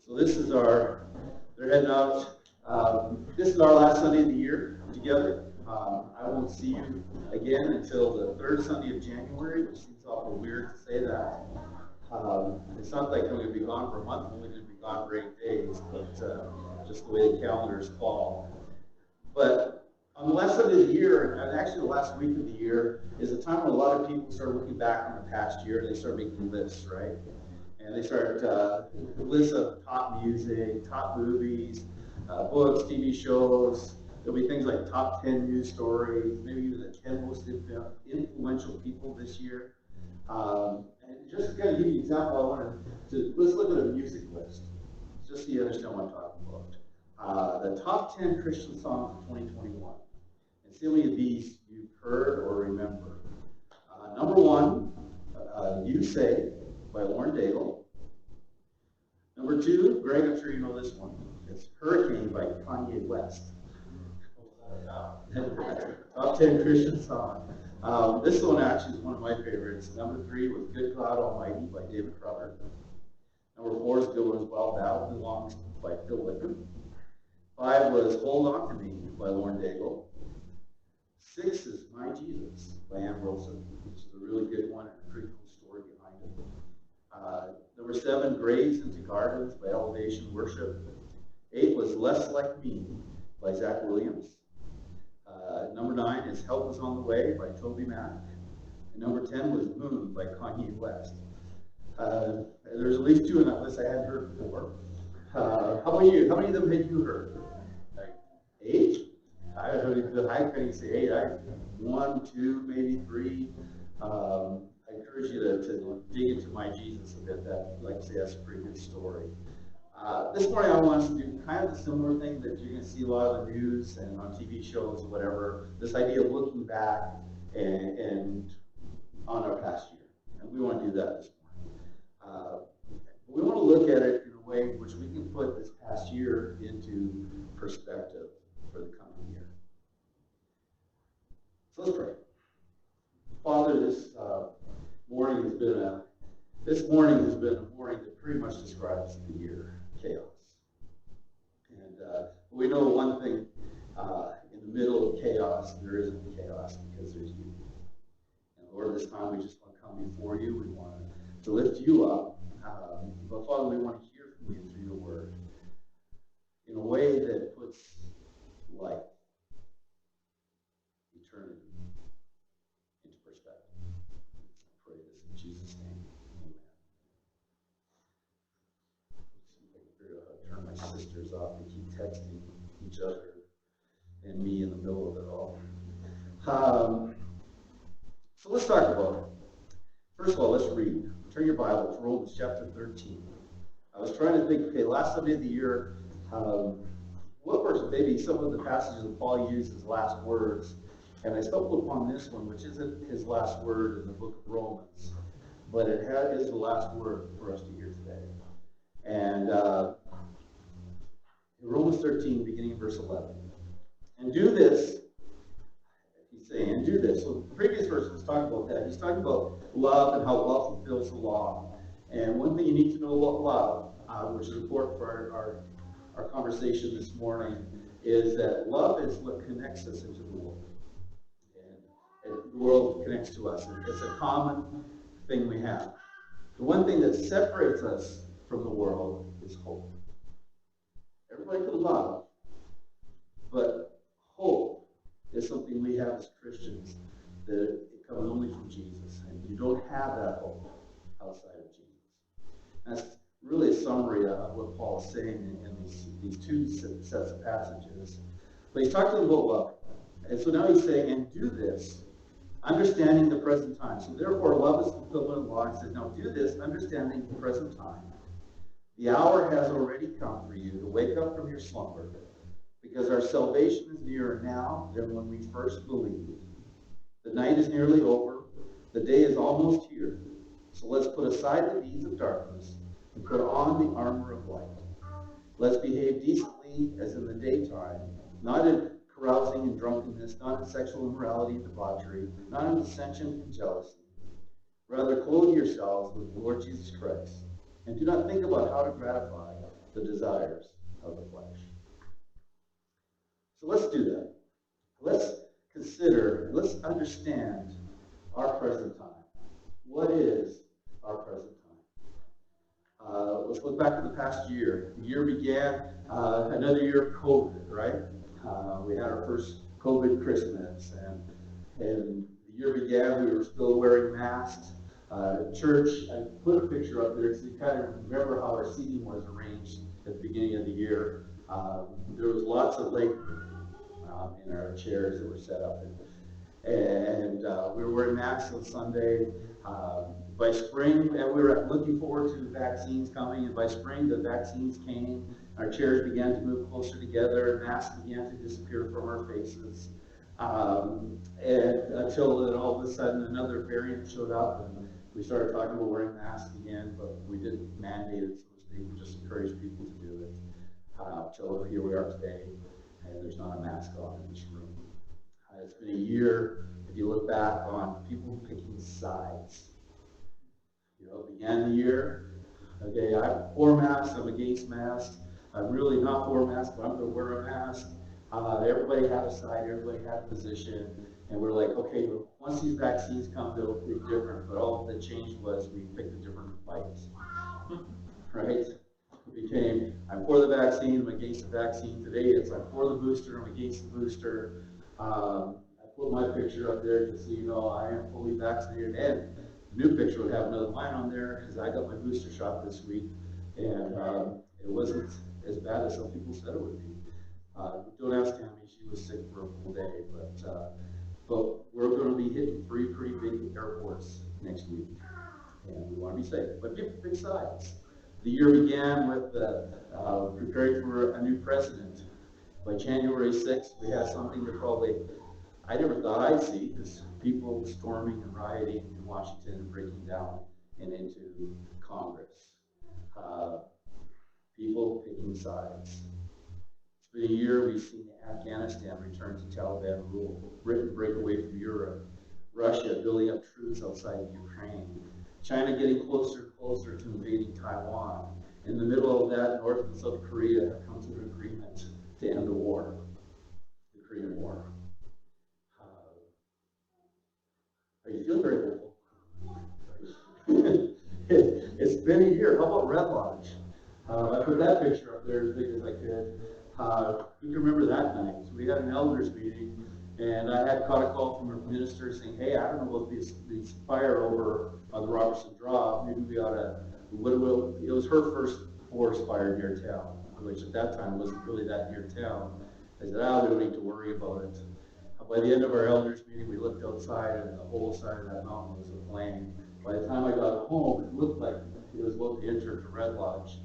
So they're heading out. This is our last Sunday of the year together. I won't see you again until the third Sunday of January, which seems awful weird to say that. It's not like I'm going to be gone for a month, I'm only going to be gone for 8 days, but just the way the calendars fall. But on the last Sunday of the year, and actually the last week of the year, is a time when a lot of people start looking back on the past year, and they start making lists, right? And they start lists of top music, top movies, books, TV shows. There'll be things like top 10 news stories, maybe even the 10 most influential people this year. And just to kind of give you an example, I wanted to, let's look at a music list, just so you understand what I'm talking about. The top 10 Christian songs of 2021. And see how many of these you've heard or remember. Number one, You Say by Lauren Daigle. Number two, Greg, I'm sure you know this one. It's Hurricane by Kanye West. Top 10 Christian song. This one actually is one of my favorites. Number three was Good God Almighty by David Crowder. Number four is Good One as Well, Battle Belongs by Phil Wickham. 5 was Hold On To Me by Lauren Daigle. 6 is My Jesus by Ann Wilson, which is a really good one and a pretty cool story behind it. Number 7, Graves into Gardens by Elevation Worship. 8 was Less Like Me by Zach Williams. Number 9 is Help Is On The Way by Toby Mac. And number 10 was Moon by Kanye West. There's at least 2 on that list I hadn't heard before. How about you? How many of them had you heard? Like 8? I couldn't say 8. 1, 2, maybe 3. I encourage you to dig into My Jesus a bit. That, like I say, that's a pretty good story. This morning I want us to do kind of a similar thing that you're going to see a lot of the news and on TV shows or whatever. This idea of looking back and on our past year. And we want to do that this morning. We want to look at it in a way in which we can put this past year into perspective for the coming year. So let's pray. Father, this morning has been a morning that pretty much describes the year, chaos. And we know one thing, in the middle of chaos, there isn't chaos because there's you. And Lord, this time we just want to come before you. We want to lift you up. But Father, we want to hear from you through your word in a way that puts life, eternity, into perspective. I pray this in Jesus' name. Amen. Let's see if I can figure out how to turn my sisters off. They keep texting each other and me in the middle of it all. So let's talk about it. First of all, let's read. Turn your Bible to Romans chapter 13. I was trying to think, okay, last Sunday of the year, what were maybe some of the passages that Paul used as last words? And I stumbled upon this one, which isn't his last word in the book of Romans, but it is the last word for us to hear today. And in Romans 13, beginning in verse 11. And do this, he's saying, and do this. So the previous verse was talking about that. He's talking about love and how love fulfills the law. And one thing you need to know about love, which is important for our conversation this morning, is that love is what connects us into the world. And the world connects to us. And it's a common thing we have. The one thing that separates us from the world is hope. Everybody can love, but hope is something we have as Christians that it comes only from Jesus. And you don't have that hope outside of Jesus. That's really a summary of what Paul is saying in these two sets of passages. But he's talking about love. And so now he's saying, and do this, understanding the present time. So therefore, love is fulfillment of law. He says, now do this, understanding the present time. The hour has already come for you to wake up from your slumber, because our salvation is nearer now than when we first believed. The night is nearly over. The day is almost here. So let's put aside the deeds of darkness and put on the armor of light. Let's behave decently as in the daytime, not in carousing and drunkenness, not in sexual immorality and debauchery, not in dissension and jealousy. Rather, clothe yourselves with the Lord Jesus Christ, and do not think about how to gratify the desires of the flesh. So let's do that. Let's consider, let's understand our present time. What is our present time? Let's look back at the past year. The year began, another year of COVID, right? We had our first COVID Christmas, and the year began, we were still wearing masks. Church, I put a picture up there so you kind of remember how our seating was arranged at the beginning of the year. There was lots of leg in our chairs that were set up. And we were wearing masks on Sunday. By spring, and we were looking forward to vaccines coming, and by spring the vaccines came. Our chairs began to move closer together, masks began to disappear from our faces. And until then all of a sudden another variant showed up, and we started talking about wearing masks again, but we didn't mandate it, so to speak. We just encouraged people to do it. Until here we are today, and there's not a mask on in this room. It's been a year, if you look back, on people picking sides. You know, it began the year, okay, I'm for masks, I'm against masks. I'm really not for masks, but I'm going to wear a mask. Everybody had a side, everybody had a position, and we're like, okay, once these vaccines come, they'll be different. But all that changed was we picked a different fight, right? It became, I'm for the vaccine, I'm against the vaccine. Today it's, I'm for the booster, I'm against the booster. I put my picture up there just so you know I am fully vaccinated, and the new picture would have another line on there because I got my booster shot this week, and it wasn't as bad as some people said it would be. Don't ask Tammy, she was sick for a full day, but we're going to be hitting 3 pretty big airports next week, and we want to be safe. But big sides. The year began with preparing for a new president. By January 6th, we had something that probably I never thought I'd see, because people storming and rioting in Washington and breaking down and into Congress. People picking sides. It's been a year we've seen Afghanistan return to Taliban rule, Britain break away from Europe, Russia building up troops outside of Ukraine, China getting closer and closer to invading Taiwan. In the middle of that, North and South Korea have come to an agreement to end the war, the Korean War. Are you feeling very hopeful? It's been a year. How about Red Lodge? I put that picture up there as big as I could. Who can remember that night? So we had an elders meeting, and I had caught a call from a minister saying, hey, I don't know about this fire over on the Robertson Draw. Maybe we ought to, it was her first forest fire near town, which at that time wasn't really that near town. I said, we don't need to worry about it. By the end of our elders meeting, we looked outside, and the whole side of that mountain was aflame. By the time I got home, it looked like it was about to enter to Red Lodge.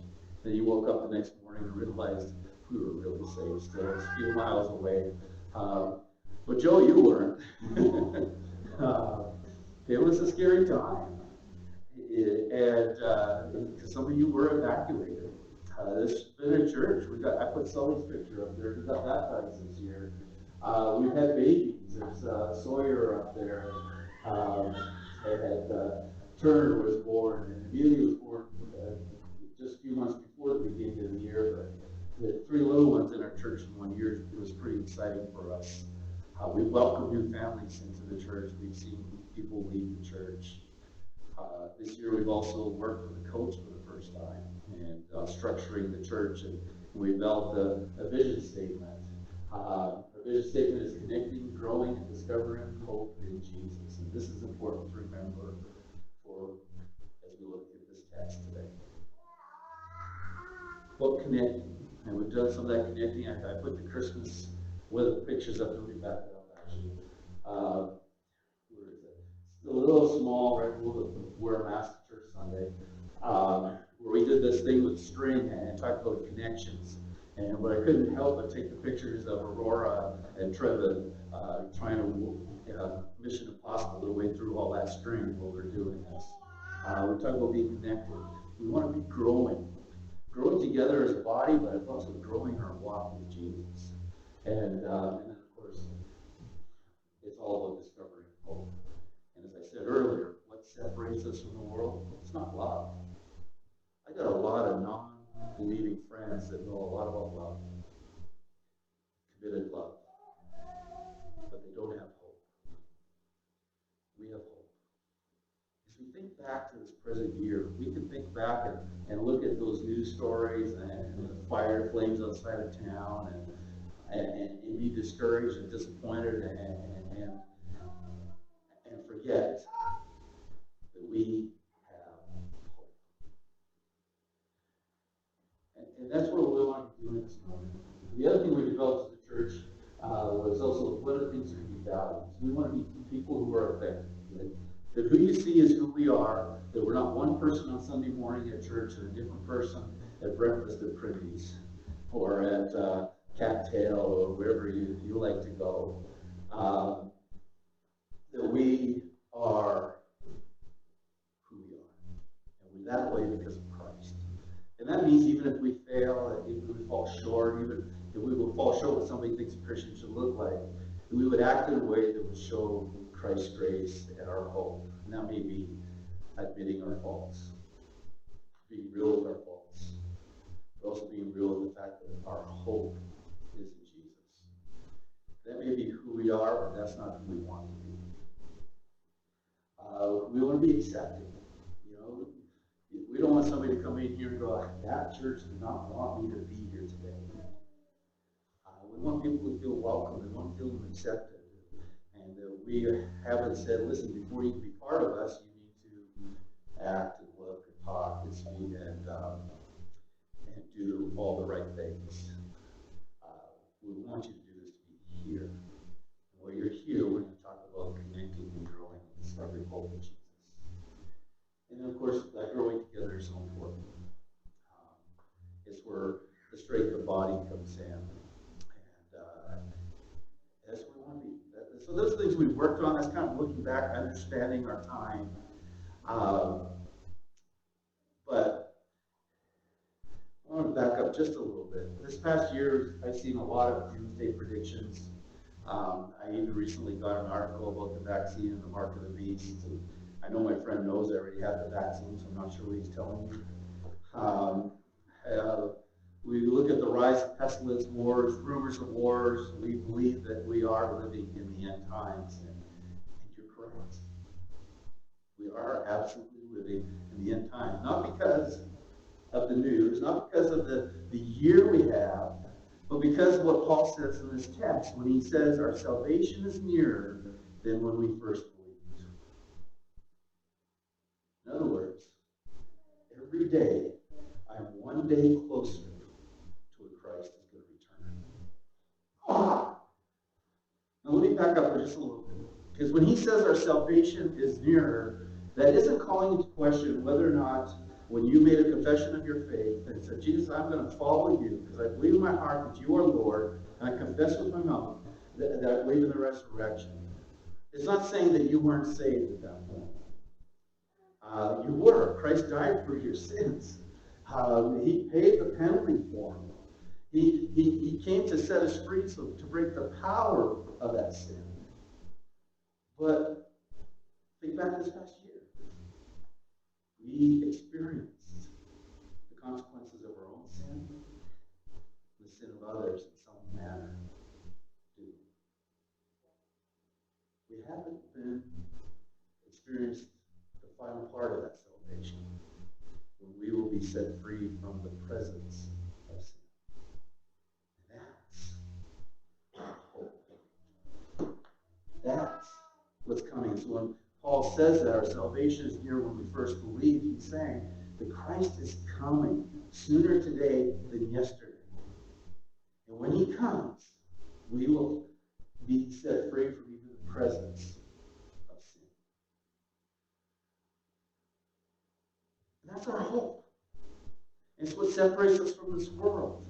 Then you woke up the next morning and realized we were really safe still, a few miles away. But Joe, you weren't. It was a scary time. And some of you were evacuated. This has been a church. I put Sully's picture up there. We got baptized this year. We've had babies. There's Sawyer up there. Turner was born, and Amelia was born just a few months before the beginning of the year. But we had 3 little ones in our church in 1 year. It was pretty exciting for us. We welcomed new families into the church. We've seen people leave the church. This year we've also worked with a coach for the first time and structuring the church, and we developed a vision statement. Our vision statement is connecting, growing, and discovering hope in Jesus. And this is important to remember as we look at this text today. Well, connecting. And we've done some of that connecting. I put the Christmas with pictures up, let me back it up actually. Where is it? It's a little small, right? We'll wear a mask at church Sunday. Where we did this thing with string and talked about connections. And what I couldn't help but take the pictures of Aurora and Trevor trying to Mission Impossible their way through all that string while we're doing this. We talk about being connected. We want to be growing together as a body, but also growing our walk with Jesus. And then, of course, it's all about discovering hope. And as I said earlier, what separates us from the world? It's not love. I got a lot of believing friends that know a lot about love, committed love, but they don't have hope. We have hope. As we think back to this present year, we can think back and look at those news stories and the fire flames outside of town and be discouraged and disappointed and forget that we have hope. And that's what we want to be doing this morning. The other thing we developed as a church was also one of the things that we value. We want to be people who are authentic. That who you see is who we are, that we're not one person on Sunday morning at church and a different person at breakfast at Prindy's or at Cattail or wherever you like to go. That we are who we are. And we're that way because of Christ. And that means even if we fail, if we fall short, even if we will fall short what somebody thinks a Christian should look like, that we would act in a way that would show Christ's grace and our hope. And that may be admitting our faults, being real with our faults, but also being real with the fact that our hope is in Jesus. That may be who we are, but that's not who we want to be. We want to be accepted. You know, we don't want somebody to come in here and go, that church did not want me to be here today. We want people to feel welcome. We want to feel them accepted. And we haven't said, listen, before you can be part of us, you need to act and look and talk and speak and do all the right things. We want you to do this to be here. And while you're here, we're going to talk about connecting and growing and discovering hope in Jesus. And then, of course, that growing together is so important. It's where the strength of the body comes in. And that's where we want to be. So those things we've worked on, that's kind of looking back, understanding our time. But I want to back up just a little bit. This past year, I've seen a lot of doomsday predictions. I even recently got an article about the vaccine and the mark of the beast. And I know my friend knows I already had the vaccine, so I'm not sure what he's telling me. We look at the rise of pestilence, wars, rumors of wars. We believe that we are living in the end times, and you're correct. We are absolutely living in the end times, not because of the news, not because of the year we have, but because of what Paul says in this text when he says our salvation is nearer than when we first believed. In other words, every day I'm one day closer to when Christ is going to return. Now let me back up for just a little bit. Because when he says our salvation is nearer, that isn't calling into question whether or not when you made a confession of your faith and said, Jesus, I'm going to follow you because I believe in my heart that you are Lord, and I confess with my mouth that I believe in the resurrection. It's not saying that you weren't saved at that point. You were. Christ died for your sins. He paid the penalty for them. He came to set us free so to break the power of that sin. But think back this past year. We experienced the consequences of our own sin, the sin of others in some manner. We haven't been experienced the final part of that salvation, when we will be set free from the presence of sin. And that's our hope. That's what's coming. So when Paul says that our salvation is near when we first believed, he's saying that Christ is coming sooner today than yesterday. And when he comes, we will be set free from even the presence of sin. And that's our hope. It's what separates us from this world.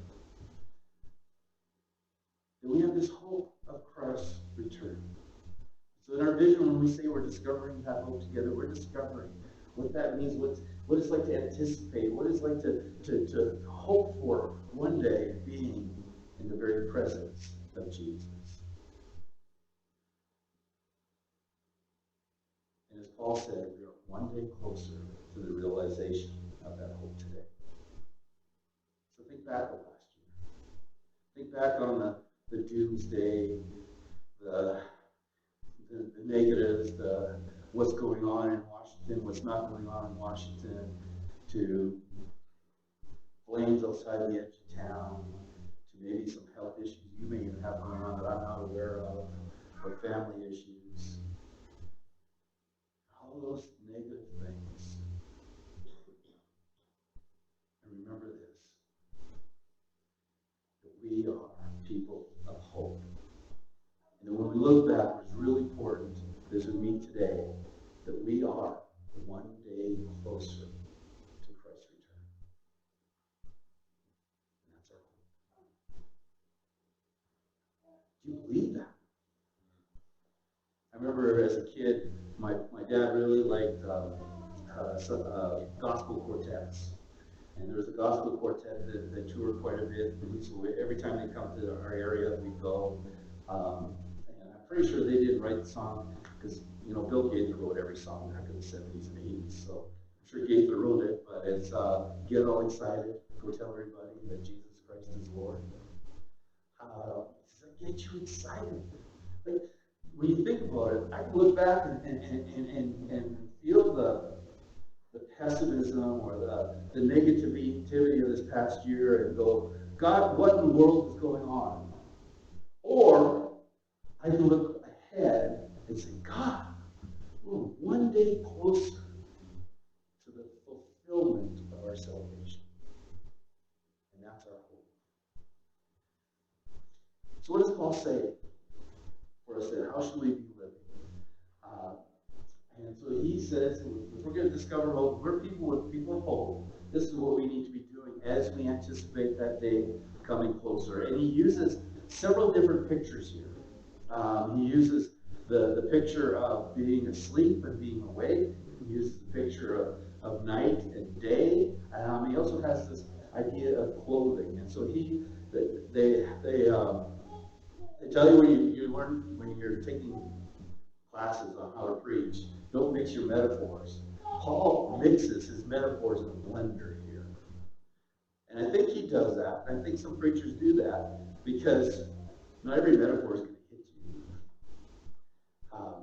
That we have this hope of Christ's return. So in our vision, when we say we're discovering that hope together, we're discovering what that means, what it's like to anticipate, what it's like to hope for one day being in the very presence of Jesus. And as Paul said, we are one day closer to the realization of that hope today. Think back on last year. Think back on the doomsday, the negatives, the what's going on in Washington, what's not going on in Washington, to flames outside the edge of town, to maybe some health issues you may even have going on that I'm not aware of, or family issues. All those negative things. And remember this, that we are people of hope. And when we look back, what's really important is with me today, that we are one day closer to Christ's return. And that's our hope. Do you believe that? I remember as a kid, my dad really liked gospel quartets. And there was a gospel quartet that toured quite a bit. So every time they come to our area, we'd go. And I'm pretty sure they didn't write the song because, Bill Gaither wrote every song back in the 70s and 80s. So I'm sure Gaither wrote it, but it's Get All Excited, Go Tell Everybody that Jesus Christ is Lord. Get you excited. Like, when you think about it, I can look back and feel the pessimism or the negativity of this past year and go, God, what in the world is going on? Or I can look ahead and say, God, we're one day closer to the fulfillment of our salvation. And that's our hope. So what does Paul say for us there? How should we be living? And so he says, if we're going to discover hope, we're people of hope. This is what we need to be doing as we anticipate that day coming closer. And he uses several different pictures here. He uses the picture of being asleep and being awake. He uses the picture of night and day. He also has this idea of clothing. And so they tell you when you learn, when you're taking classes on how to preach, don't mix your metaphors. Paul mixes his metaphors in a blender here. And I think he does that. I think some preachers do that because not every metaphor is going to hit you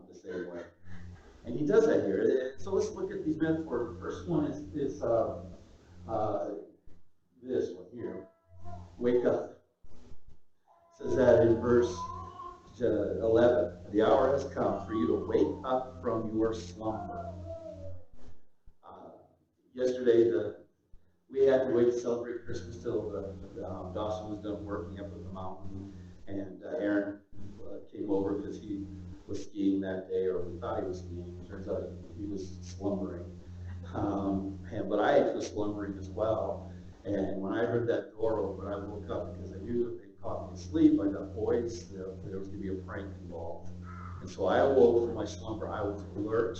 the same way. And he does that here. So let's look at these metaphors. The first one is this one here. Wake up. It says that in verse 11. The hour has come for you to wake up from your slumber. Yesterday, we had to wait to celebrate Christmas till Dawson was done working up at the mountain, and Aaron came over because he was skiing that day, or we thought he was skiing. It turns out he was slumbering. But I was slumbering as well. And when I heard that door open, I woke up because I knew if they caught me asleep, I got boys, there was going to be a prank involved. And so I awoke from my slumber. I was alert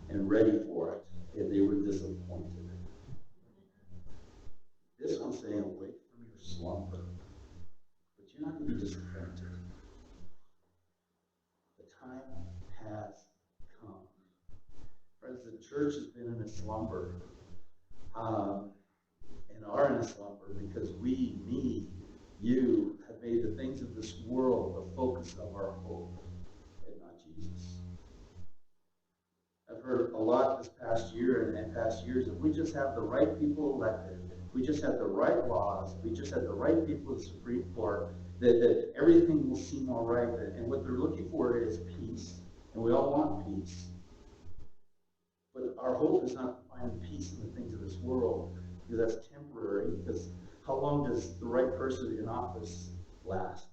and ready for it, and they were disappointed. This one's saying, awake from your slumber, but you're not going to be disappointed. The time has come. Friends, the church has been in a slumber, and are in a slumber because we, me, you, have made the things of this world the focus of our hope and not Jesus. I've heard a lot this past year and past years that we just have the right people elected, we just have the right laws, we just have the right people in the Supreme Court, that everything will seem all right. And what they're looking for is peace. And we all want peace. But our hope is not to find peace in the things of this world, because that's temporary. Because how long does the right person in office last?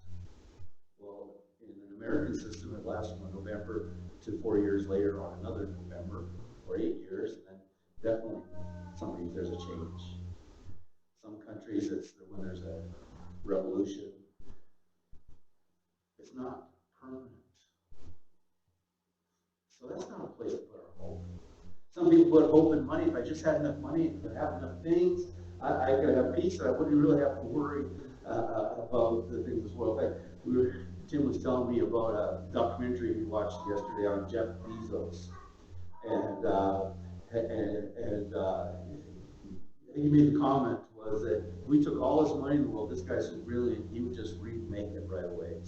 Well, in an American system, it lasts from November to 4 years later on another November, or 8 years, and then definitely there's a change. Some countries, it's when there's a revolution. It's not permanent. So that's not a place to put our hope. Some people put hope in money. If I just had enough money, if I have enough things, I could have peace, and I wouldn't really have to worry about the things as well. In fact, Tim was telling me about a documentary he watched yesterday on Jeff Bezos, and he made the comment, was that if we took all this money in the world, this guy's so brilliant, he would just remake it right away.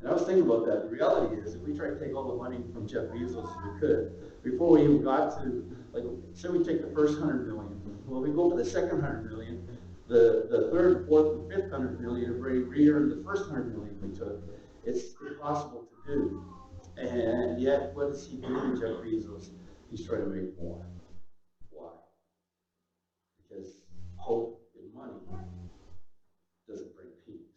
And I was thinking about that. The reality is, if we tried to take all the money from Jeff Bezos as we could, before we even got to, like, say we take the first 100 million, well, we go for the second 100 million, the third, fourth, and fifth 100 million have already re-earned the first 100 million we took. It's impossible to do. And yet, what is he doing, Jeff Bezos? He's trying to make more. Why? Because hope in money doesn't bring peace.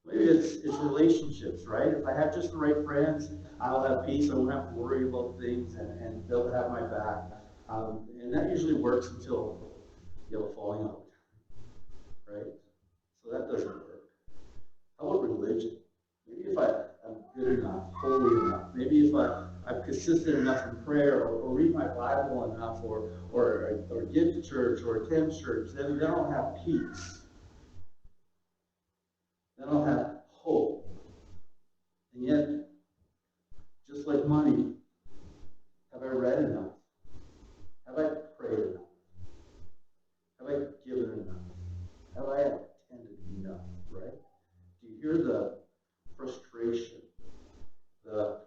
Maybe it's relationships, right? If I have just the right friends, I'll have peace. I won't have to worry about things, and they'll have my back. And that usually works until you have a falling out, right? So that doesn't work. How about religion? Maybe if I'm good enough, holy enough, maybe if I'm consistent enough in prayer, or read my Bible enough, or give to church, or attend church, then I'll have peace. Then I'll have hope. And yet, just like money, have I read enough? Have I prayed enough? Have I given enough? Have I attended enough, right? Do you hear the frustration, the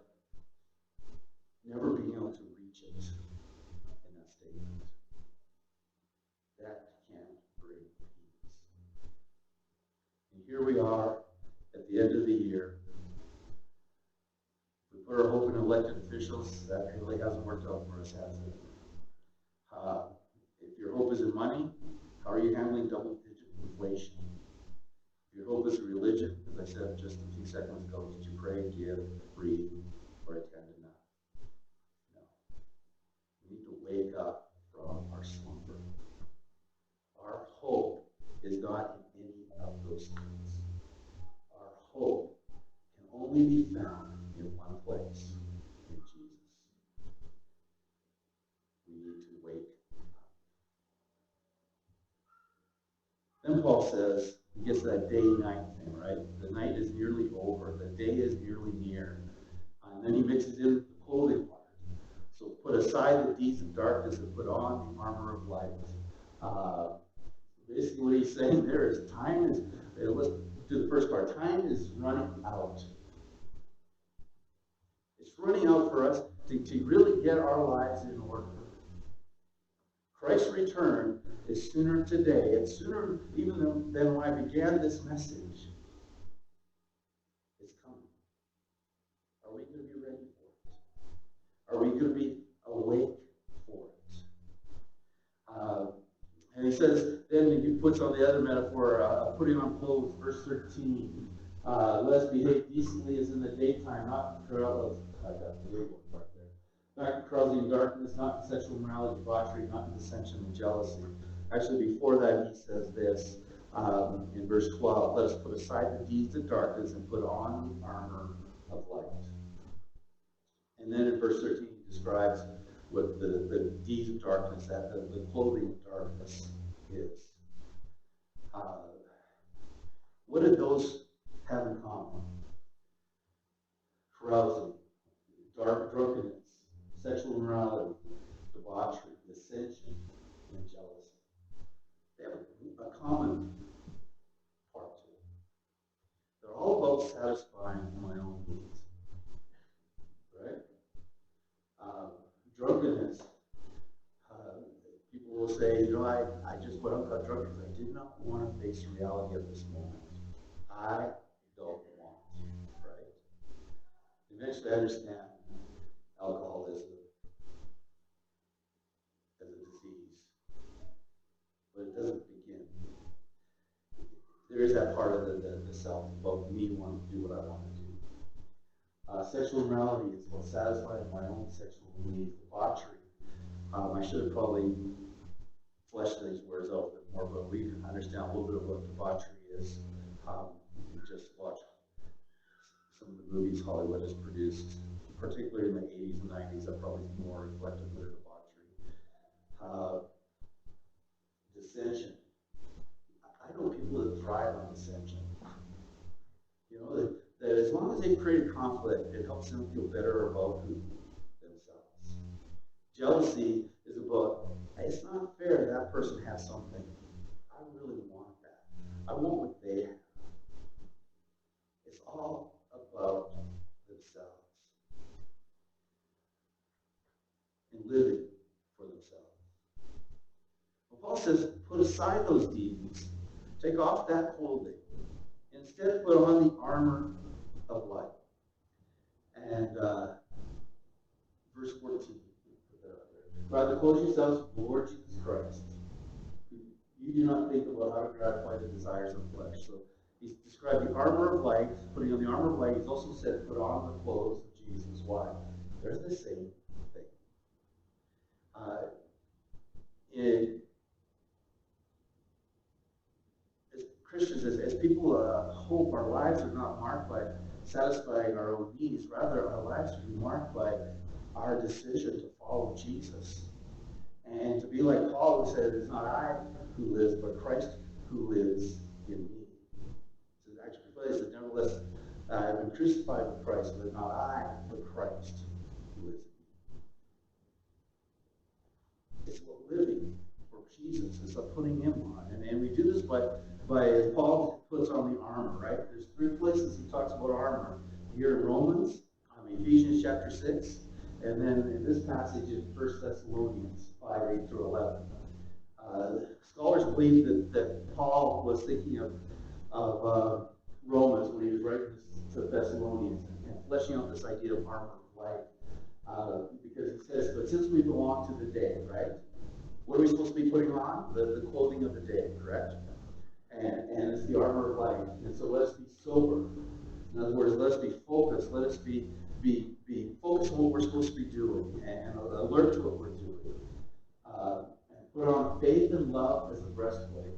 never being able to reach it in that statement? That can't bring peace. And here we are at the end of the year. We put our hope in elected officials. That really hasn't worked out for us, has it? If your hope is in money, how are you handling double-digit inflation? If your hope is in religion, as I said just a few seconds ago, did you pray, give, read, or attend enough? No. We need to wake up from our slumber. Our hope is not in any of those things. Our hope can only be found in one place, in Jesus. We need to wake up. Then Paul says, he gets that day-night thing, right? The night is nearly over. The day is nearly near. And then he mixes in the clothing part. So put aside the deeds of darkness and put on the armor of light. Basically what he's saying there is let's do the first part. Time is running out. It's running out for us to really get our lives in order. Christ's return is sooner today. It's sooner even than when I began this message. It's coming. Are we going to be ready for it? Are we going to be awake for it? And he says, then he puts on the other metaphor, putting on clothes, verse 13. Let us behave decently as in the daytime, not not causing darkness, not in sexual immorality, debauchery, not in dissension and jealousy. Actually, before that, he says this in verse 12, let us put aside the deeds of darkness and put on the armor of light. And then in verse 13, he describes what the deeds of darkness, that the clothing of darkness is. What did those have in common? Carousing, drunkenness, sexual immorality, debauchery, dissension, and jealousy. They have a common part to it. They're all about satisfying my own needs. Right? Drunkenness. People will say, I just went out got drunk because I did not want to face the reality of this moment. I don't want to, right? Eventually I understand alcoholism as a disease, but it doesn't begin. There is that part of the self about me wanting to do what I want to do. Sexual immorality is about satisfying my own sexual needs. Debauchery. I should have probably fleshed these words out a bit more, but we understand a little bit of what debauchery is. You just watch some of the movies Hollywood has produced, particularly in the 80s and 90s, that probably more reflective of their debauchery. Dissension. I know people that thrive on dissension. That as long as they create conflict, it helps them feel better about themselves. Jealousy is about, it's not fair that person has something I want what they have. It's all about themselves and living for themselves. Well, Paul says, put aside those deeds, take off that clothing, instead put on the armor of light. And verse 14, rather clothe yourselves with the Lord Jesus Christ. You do not think about how to gratify the desires of the flesh. So he's described the armor of light, putting on the armor of light. He's also said put on the clothes of Jesus. Why? They're the same thing. As Christians, as people hope, our lives are not marked by satisfying our own needs. Rather, our lives should be marked by our decision to follow Jesus. And to be like Paul, who said, it's not I who lives, but Christ who lives in me. So it actually plays that nevertheless, I have been crucified with Christ, but not I, but Christ who lives in me. It's about living for Jesus. It's about putting him on. And we do this by as Paul puts on the armor, right? There's 3 places he talks about armor. Here in Romans, Ephesians chapter 6, and then in this passage in 1 Thessalonians 5, 8 through 11. Scholars believe that Paul was thinking of Romans when he was writing this to Thessalonians and fleshing out this idea of armor of light. Because he says, but since we belong to the day, right? What are we supposed to be putting on? The clothing of the day, correct? And it's the armor of light. And so let us be sober. In other words, let us be focused. Let us be focused on what we're supposed to be doing and alert to what we're doing. And put on faith and love as the breastplate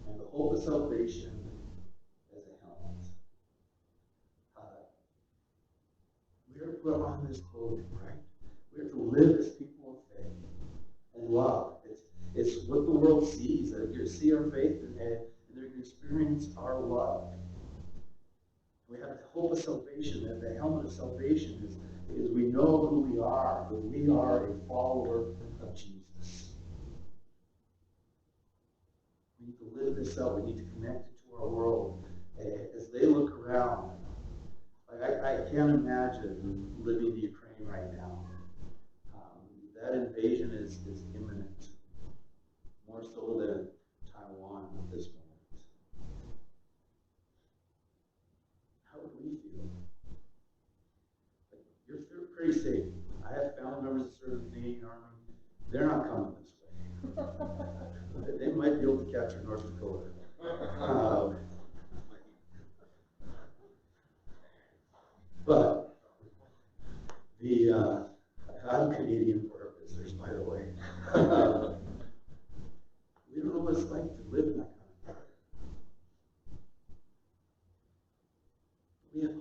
and the hope of salvation as a helmet. We are to put on this clothing, right? We are to live as people of faith and love. It's what the world sees. They're going to see our faith and they're going to experience our love. We have the hope of salvation, and the helmet of salvation is we know who we are, that we are a follower of Jesus. We need to live this out. We need to connect it to our world. As they look around, I can't imagine living in Ukraine right now. That invasion is imminent, more so than Taiwan at this moment. How would we feel? You're pretty safe. I have family members that serve in the Canadian Army. They're not coming this way. They might be able to capture North Dakota. But I'm Canadian for our visitors, by the way. We don't know what it's like to live in that kind of country. We have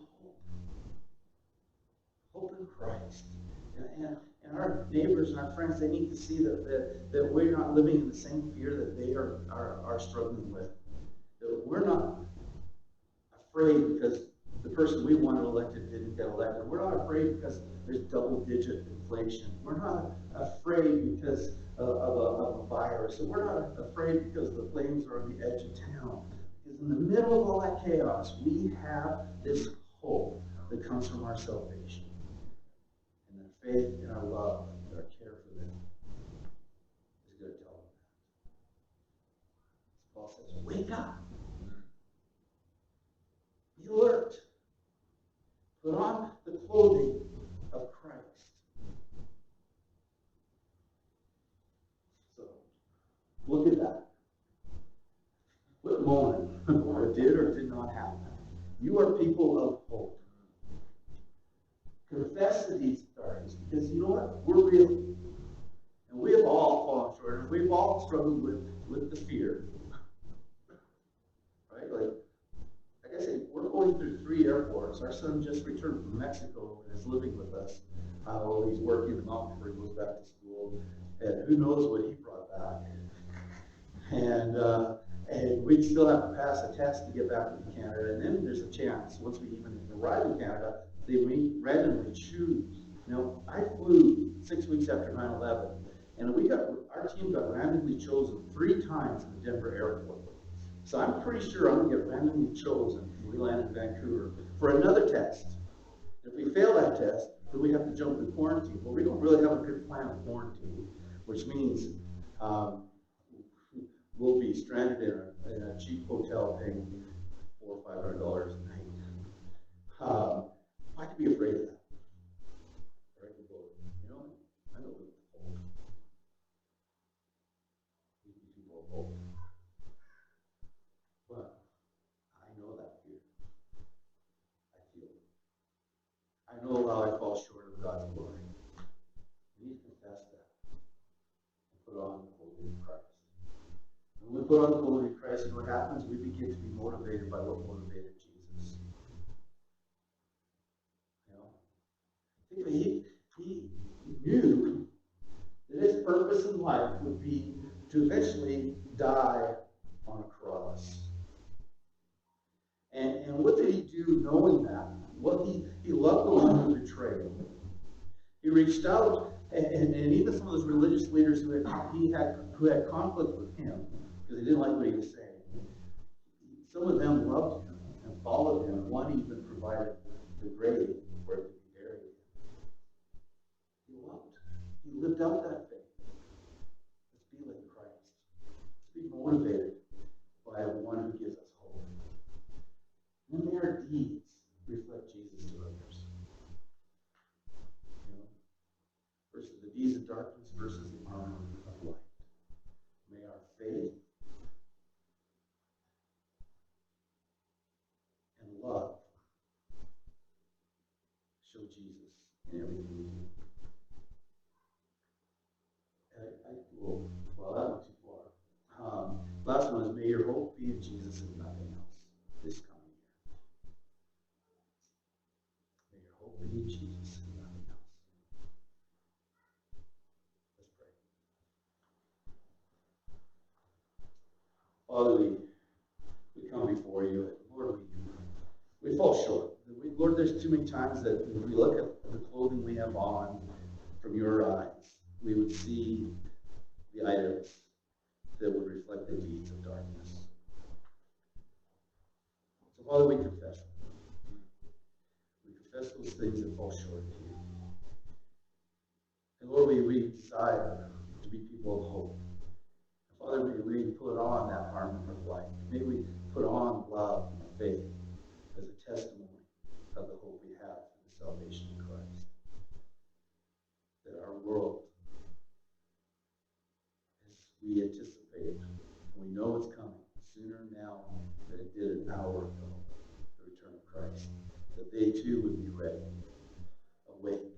hope in Christ. And our neighbors and our friends, they need to see that we're not living in the same fear that they are struggling with. That we're not afraid because the person we wanted elected didn't get elected. We're not afraid because there's double-digit inflation. We're not afraid because of a virus. So we're not afraid because the flames are on the edge of town. Because in the middle of all that chaos, we have this hope that comes from our salvation. And our faith and our love and our care for them is going to tell them that. Paul says, wake up. Be alert. Put on the clothing of Christ. So, look at that. What moment, or did or did not happen? You are people of hope. Confess the deeds of darkness, because you know what? We're real. And we have all fallen short, and we've all struggled with the fear. Right? Like I said, we're going through 3 airports. Our son just returned from Mexico and is living with us. He's working the mountain before he goes back to school. And who knows what he brought back. And we still have to pass a test to get back into Canada. And then there's a chance, once we even arrive in Canada, they randomly choose. Now, I flew 6 weeks after 9/11, and our team got randomly chosen 3 times in the Denver airport. So I'm pretty sure I'm going to get randomly chosen when we land in Vancouver for another test. If we fail that test, then we have to jump in quarantine. Well, we don't really have a good plan of quarantine, which means we'll be stranded in a cheap hotel paying $400 or $500 a night. Why be afraid of that? Right? You know, I know it's cold. People are cold. But I know that fear. I feel it. I know how I fall short of God's glory. We need to confess that and put on the Holy Christ. When we put on the Holy Christ, and what happens? We begin to be motivated by what motivated Jesus. You know, he knew that his purpose in life would be to eventually die on a cross. And what did he do knowing that? Well, he loved the one who betrayed him. He reached out, and even some of those religious leaders who had conflict with him, because they didn't like what he was saying, some of them loved him and followed him. One even provided the grave where he could be buried. He loved. He lived out that faith. Let's be like Christ. Let's be motivated by one who gives us hope. And may our deeds reflect Jesus to others. You know, versus the deeds of darkness versus the armor of light. May our faith and love show Jesus in everything we do. Well, that went too far. Last one is, may your hope be in Jesus and nothing else this coming year. May your hope be in Jesus and nothing else. Let's pray. Father, we come before you, and Lord, we fall short. Lord, there's too many times that if we look at the clothing we have on from your eyes, we would see the items that would reflect the deeds of darkness. So, Father, we confess. We confess those things that fall short of you. And Lord, we desire to be people of hope. And Father, may we put on that armor of light. May we put on love and faith as a testimony of the hope we have in the salvation of Christ. That our world, as we anticipate, we know it's coming sooner now than it did an hour ago, the return of Christ, that they too would be ready, awake,